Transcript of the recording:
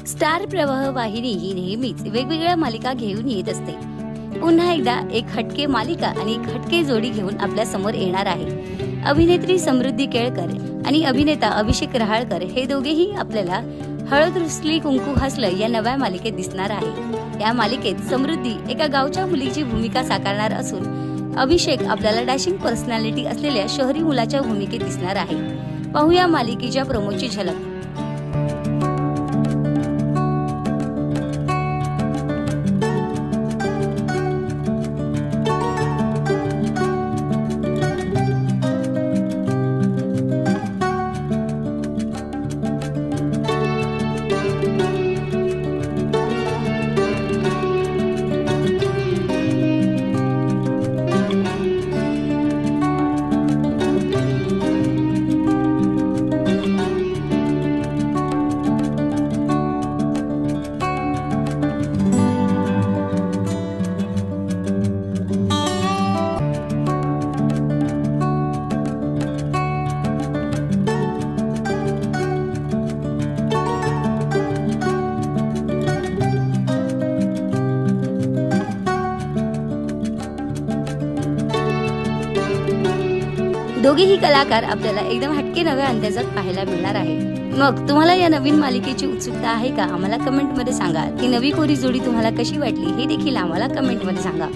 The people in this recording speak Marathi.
स्टार प्रवाह वाहिनी ही नेहमीच वेगवेगळ्या मालिका घेऊन येत असते। पुन्हा एकदा एक हटके मालिका आणि एक हटके जोडी घेऊन आपल्या समोर येणार आहे। अभिनेत्री समृद्धी केळकर आणि अभिनेता अभिषेक रहाळकर हे दोघेही आपल्याला हळद रुसली कुंकू हसलं या नव्या मालिकेत दिसणार आहे। या मालिकेत समृद्धी एका गावच्या मुलीची भूमिका साकारणार असून अभिषेक आपल्याला डॅशिंग पर्सनॅलिटी असलेल्या शहरी मुलाच्या भूमिकेत दिसणार आहे। पाहूया मालिकेच्या प्रोमोची झलक। दोघेही कलाकार आपल्याला एकदम हटके नव्या अंदाजात पाहायला मिळणार आहे। मग तुम्हाला या नवीन मालिकेची उत्सुकता आहे का? आम्हाला कमेंट मध्ये सांगा। ती नवी कोरी जोडी तुम्हाला कशी वाटली हे देखील आम्हाला कमेंट मध्ये सांगा।